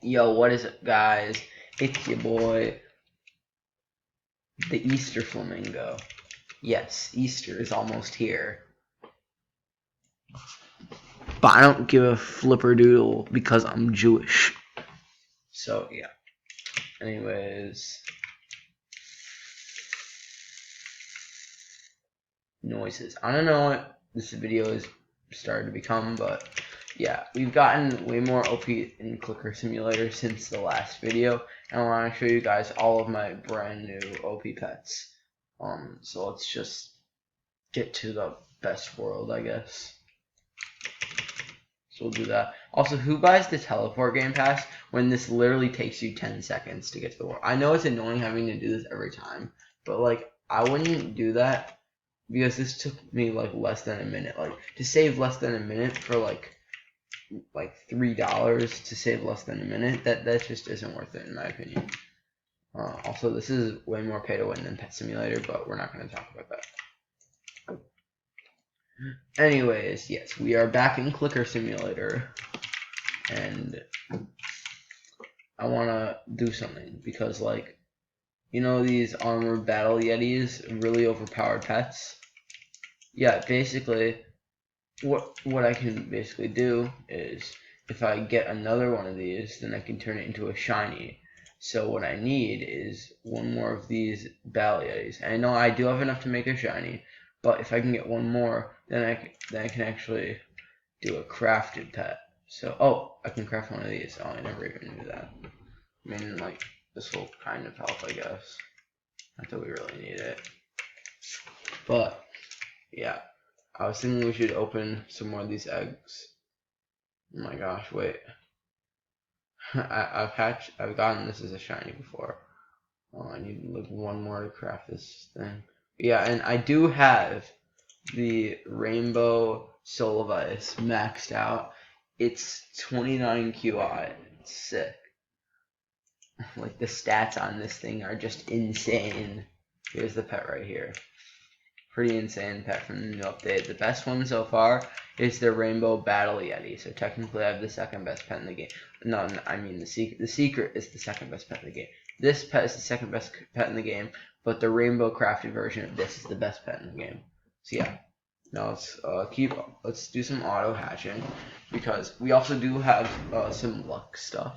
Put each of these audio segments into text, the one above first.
Yo, what is it, guys? It's your boy, the Easter Flamingo. Yes, Easter is almost here. But I don't give a flipper doodle because I'm Jewish. So, yeah. Anyways. Noises. I don't know what this video is starting to become, but yeah, we've gotten way more OP in Clicker Simulator since the last video, and I want to show you guys all of my brand new OP pets. So let's just get to the best world, I guess. So we'll do that. Also, who buys the teleport game pass when this literally takes you 10 seconds to get to the world? I know it's annoying having to do this every time, but like, I wouldn't do that because this took me like less than a minute. Like, to save less than a minute for like $3 to save less than a minute, that just isn't worth it in my opinion. Also, this is way more pay to win than Pet Simulator, but we're not going to talk about that. Anyways, yes, we are back in Clicker Simulator, and I want to do something because, like, you know these armored battle yetis, really overpowered pets? Yeah, basically, what I can basically do is, if I get another one of these, then I can turn it into a shiny. So what I need is one more of these battle yetis. And I know I do have enough to make a shiny, but if I can get one more, then I can actually do a crafted pet. So, oh, I can craft one of these. Oh, I never even knew that. I mean, like, this will kind of help, I guess. Not that we really need it. But, yeah. I was thinking we should open some more of these eggs. Oh my gosh, wait. I've gotten this as a shiny before. Oh, I need like one more to craft this thing. Yeah, and I do have the Rainbow Soul of Ice maxed out. It's 29 QI. It's sick. Like, the stats on this thing are just insane. Here's the pet right here. Pretty insane pet from the new update. The best one so far is the Rainbow Battle Yeti. So technically I have the second best pet in the game. No, I mean the secret is the second best pet in the game. This pet is the second best pet in the game, but the rainbow crafted version of this is the best pet in the game. So yeah. Now let's do some auto hatching, because we also do have some luck stuff.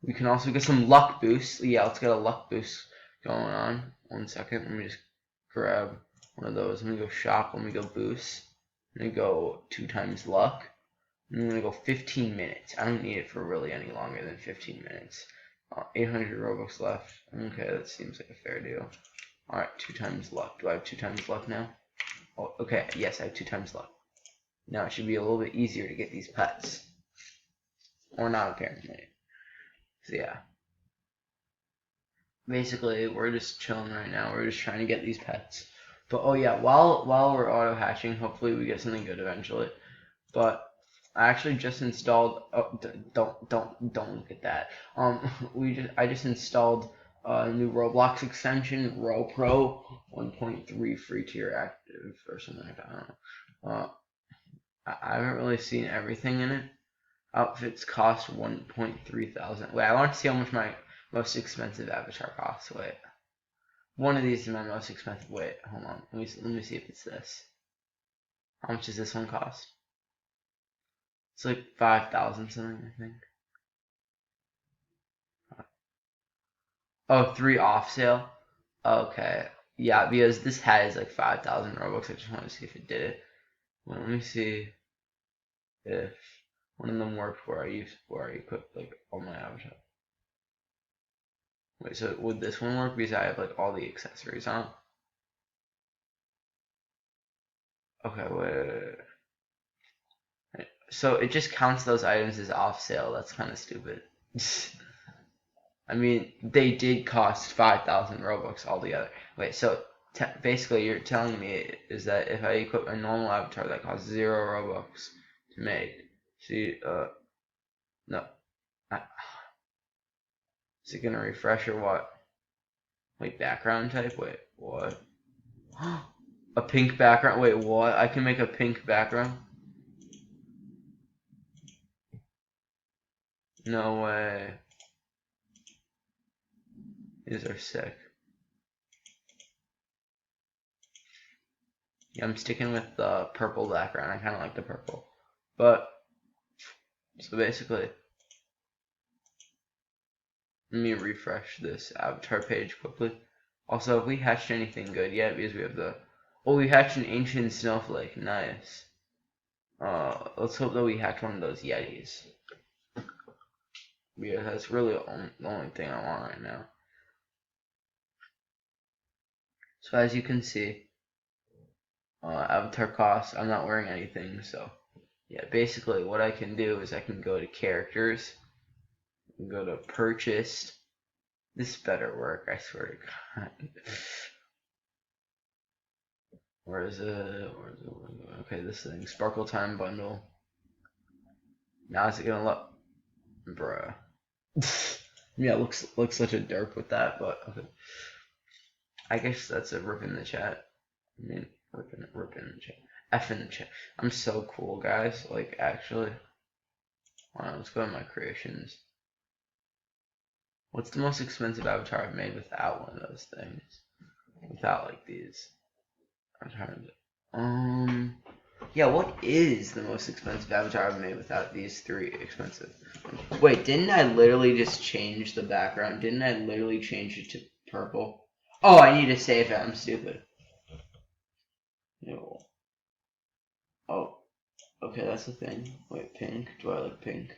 We can also get some luck boosts. Yeah, let's get a luck boost going on. 1 second, let me just grab one of those. Let me go shop, let me go boost. Let me go 2 times luck. I'm gonna go 15 minutes. I don't need it for really any longer than 15 minutes. 800 Robux left. Okay, that seems like a fair deal. Alright, 2 times luck. Do I have 2 times luck now? Oh, okay, yes, I have 2 times luck. Now it should be a little bit easier to get these pets. Or not, apparently. So yeah. Basically, we're just chilling right now. We're just trying to get these pets. But oh yeah, while we're auto hatching, hopefully we get something good eventually. But I actually just installed. Oh, don't look at that. I just installed a new Roblox extension, RoPro 1.3 free tier active or something like that. I don't know. I haven't really seen everything in it. Outfits cost 1.3 thousand. Wait, I want to see how much my most expensive avatar costs. Wait, one of these is my most expensive. Wait, hold on. Let me see if it's this. How much does this one cost? It's like 5,000 something, I think. Oh, 3 off sale. Okay, yeah, because this hat is like 5,000 Robux. I just want to see if it did it. Well, let me see if one of them worked where I equipped like all my avatars. Wait, so would this one work because I have like all the accessories on? Okay, wait. So it just counts those items as off sale. That's kind of stupid. I mean, they did cost 5,000 Robux altogether. Wait, so basically you're telling me is that if I equip a normal avatar that costs 0 Robux to make, see, no, is it gonna refresh or what? Wait, background type? Wait, what? A pink background? Wait, what? I can make a pink background? No way. These are sick. Yeah, I'm sticking with the purple background. I kind of like the purple. But, so basically, let me refresh this avatar page quickly. Also, have we hatched anything good yet? Because we have the... Oh, we hatched an ancient snowflake. Nice. Let's hope that we hatch one of those Yetis. Yeah, that's really the only thing I want right now. So as you can see, avatar costs, I'm not wearing anything, so yeah, basically what I can do is I can go to characters, and go to purchased. This better work, I swear to God. Where is it? Okay, this thing, Sparkle Time Bundle. Now is it gonna look, bruh. Yeah, looks such a derp with that, but okay. I guess that's a rip in the chat. I mean, rip in the chat. F in the chat. I'm so cool, guys. Like, actually. Wow, let's go to my creations. What's the most expensive avatar I've made without one of those things? Without, like, these. I'm trying to... Yeah, what is the most expensive avatar I've made without these three expensive? Wait, didn't I literally just change the background? Didn't I literally change it to purple? Oh, I need to save it. I'm stupid. No. Oh, okay, that's the thing. Wait, pink? Do I like pink?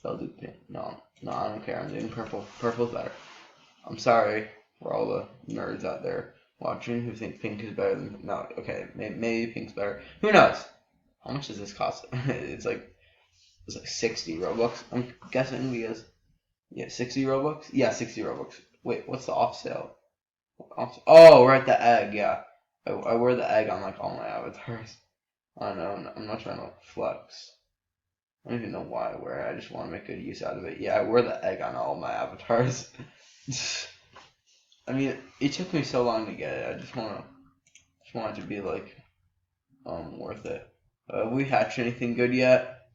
I'll do pink. No, I don't care. I'm doing purple. Purple's better. I'm sorry for all the nerds out there watching who think pink is better than... No, okay, maybe pink's better. Who knows? How much does this cost? It's like 60 Robux, I'm guessing, because... Yeah, 60 Robux? Yeah, 60 Robux. Wait, what's the off sale? Oh, we're at the egg, yeah. I wear the egg on, like, all my avatars. I don't know, I'm not trying to flex. I don't even know why I wear it, I just want to make good use out of it. Yeah, I wear the egg on all my avatars. I mean, it took me so long to get it, I just want it to be, like, worth it. Have we hatched anything good yet?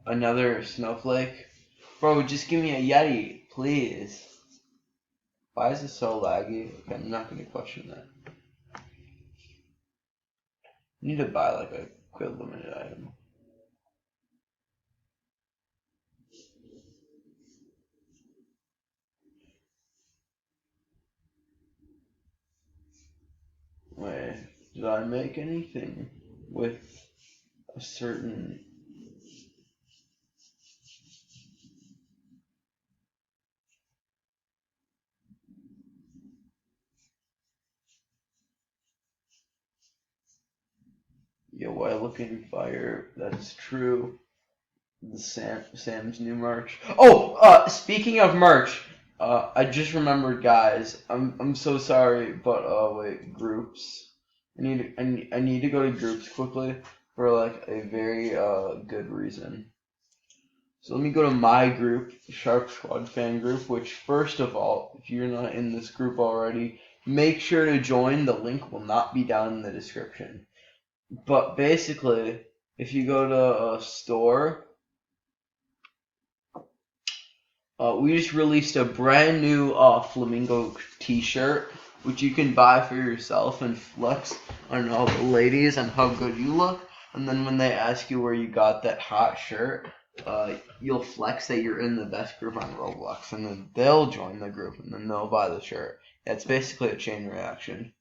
Another snowflake? Bro, just give me a Yeti, please. Why is it so laggy? Okay, I'm not going to question that. I need to buy, like, a quick limited item. Wait, did I make anything with a certain... Yo, why looking fire? That's true. The Sam's new merch. Oh, speaking of merch, I just remembered, guys. I'm so sorry, but wait, groups. I need to go to groups quickly for like a very good reason. So let me go to my group, Sharp Squad fan group. Which, first of all, if you're not in this group already, make sure to join. The link will not be down in the description. But basically, if you go to a store, we just released a brand new flamingo t-shirt, which you can buy for yourself and flex on all the ladies and how good you look. And then when they ask you where you got that hot shirt, you'll flex that you're in the best group on Roblox, and then they'll join the group, and then they'll buy the shirt. It's basically a chain reaction.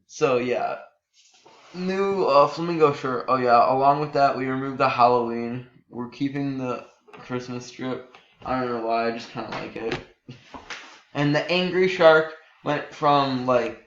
So yeah. New flamingo shirt. Oh yeah, along with that, we removed the Halloween. We're keeping the Christmas strip. I don't know why, I just kind of like it. And the angry shark went from like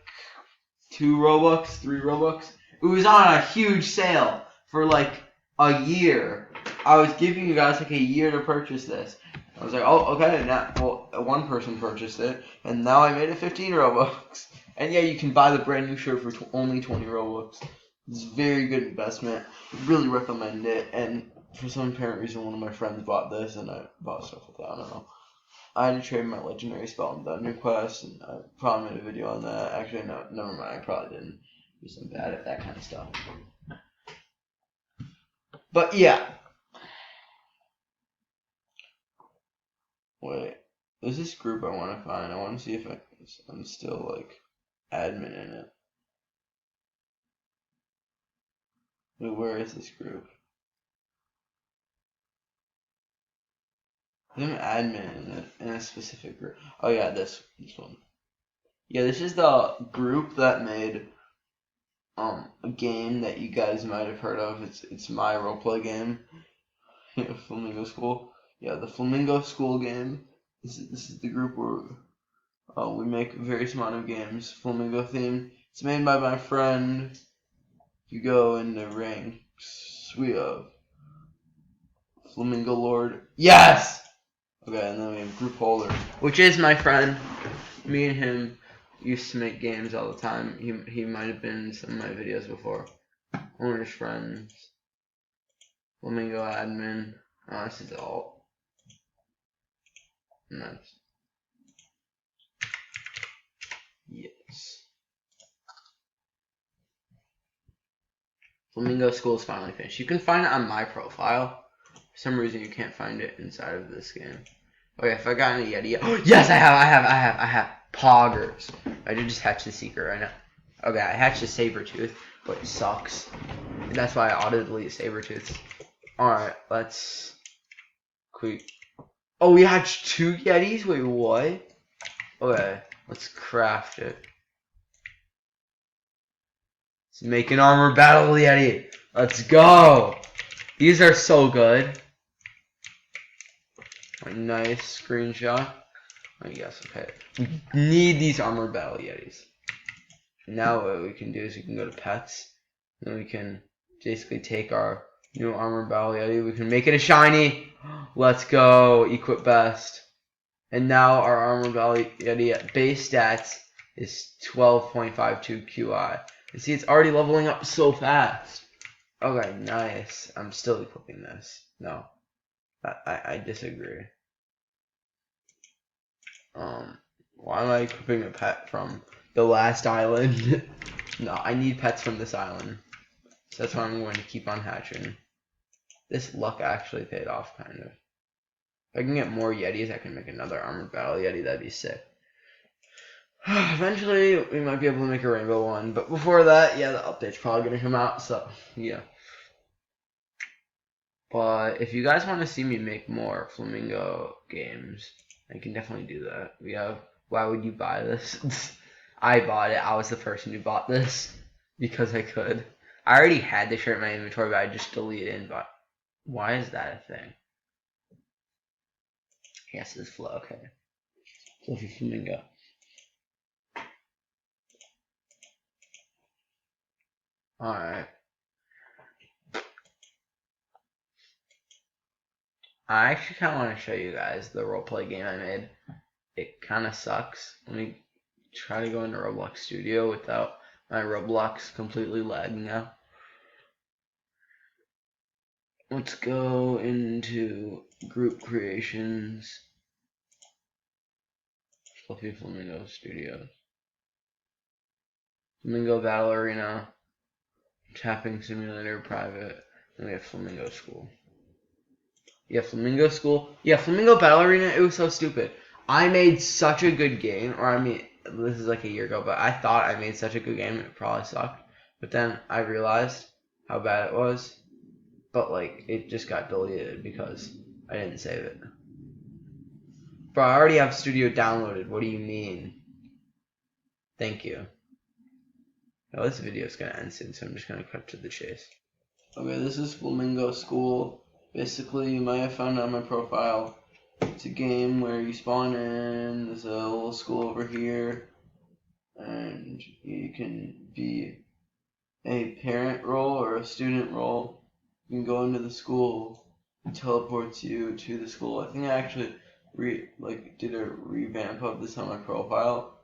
2 Robux, 3 Robux. It was on a huge sale for like a year. I was giving you guys like a year to purchase this. I was like, oh, okay, now, well, one person purchased it, and now I made it 15 Robux. And yeah, you can buy the brand new shirt for only 20 Robux. It's a very good investment. Really recommend it. And for some apparent reason, one of my friends bought this, and I bought stuff with it. I don't know. I had to trade my legendary spell and Thunder Quest, and I probably made a video on that. Actually, no, never mind. I probably didn't. Because I'm bad at that kind of stuff. But yeah. Wait, there's this group I want to find. I want to see if I'm still like admin in it. Wait, where is this group? I'm admin in a specific group. Oh yeah, this one. Yeah, this is the group that made a game that you guys might have heard of. It's my roleplay game. Flamingo School. Yeah, the Flamingo School game. This is the group where we make various amount of games, Flamingo themed. It's made by my friend. If you go in the ranks, we have Flamingo Lord. Yes! Okay, and then we have Group Holder, which is my friend. Me and him used to make games all the time. He might have been in some of my videos before. One of his friends. Flamingo admin. Oh, this is all. Nice. Yes. Flamingo School is finally finished. You can find it on my profile. For some reason, you can't find it inside of this game. Okay, if I got any Yeti. Oh, yes, I have. Poggers. I did just hatch the secret right now. Okay, I hatched a Sabertooth, but it sucks. And that's why I auto-delete Sabertooths. Alright, let's... Quick. Oh, we hatched 2 Yetis? Wait, what? Okay, let's craft it. Let's make an armor battle Yeti. Let's go! These are so good. Nice screenshot. Oh, yes, okay. We need these armor battle Yetis. Now what we can do is we can go to pets. And we can basically take our new armor battle Yeti. We can make it a shiny. Let's go. Equip best. And now our armor battle Yeti at base stats is 12.52 QI. And see, it's already leveling up so fast. Okay, nice. I'm still equipping this. No. I disagree. Why am I equipping a pet from the last island? No, I need pets from this island. So that's why I'm going to keep on hatching. This luck actually paid off, kind of. If I can get more Yetis, I can make another armored battle Yeti. That'd be sick. Eventually, we might be able to make a rainbow one. But before that, yeah, the update's probably going to come out. So, yeah. But if you guys want to see me make more Flamingo games, I can definitely do that. We have, why would you buy this? I bought it. I was the person who bought this because I could. I already had the shirt in my inventory, but I just deleted it. But why is that a thing? Yes, it's flow. Okay. Fluffy Flamingo. Alright. I actually kind of want to show you guys the roleplay game I made. It kind of sucks. Let me try to go into Roblox Studio without my Roblox completely lagging out. Let's go into group creations. Fluffy Flamingo Studios. Flamingo Battle Arena. Tapping Simulator Private. And we have Flamingo School. Yeah, Flamingo School. Yeah, Flamingo Battle Arena, it was so stupid. I made such a good game, or I mean, this is like a year ago, but I thought I made such a good game, it probably sucked. But then I realized how bad it was. But, like, it just got deleted because I didn't save it. Bro, I already have Studio downloaded. What do you mean? Thank you. Now, this video is going to end soon, so I'm just going to cut to the chase. Okay, this is Flamingo School. Basically, you might have found it on my profile. It's a game where you spawn in, there's a little school over here, and you can be a parent role or a student role. You can go into the school, it teleports you to the school. I think I actually did a revamp of this on my profile.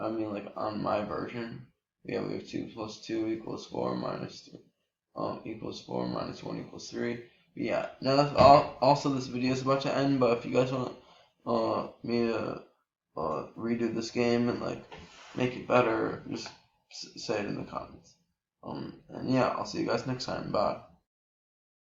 I mean, like on my version. Yeah, we have 2 plus 2 equals 4 minus 2 equals 4 minus 1 equals 3. But yeah, now that's all. Also, this video is about to end, but if you guys want me to redo this game and like make it better, just say it in the comments. And yeah, I'll see you guys next time. Bye.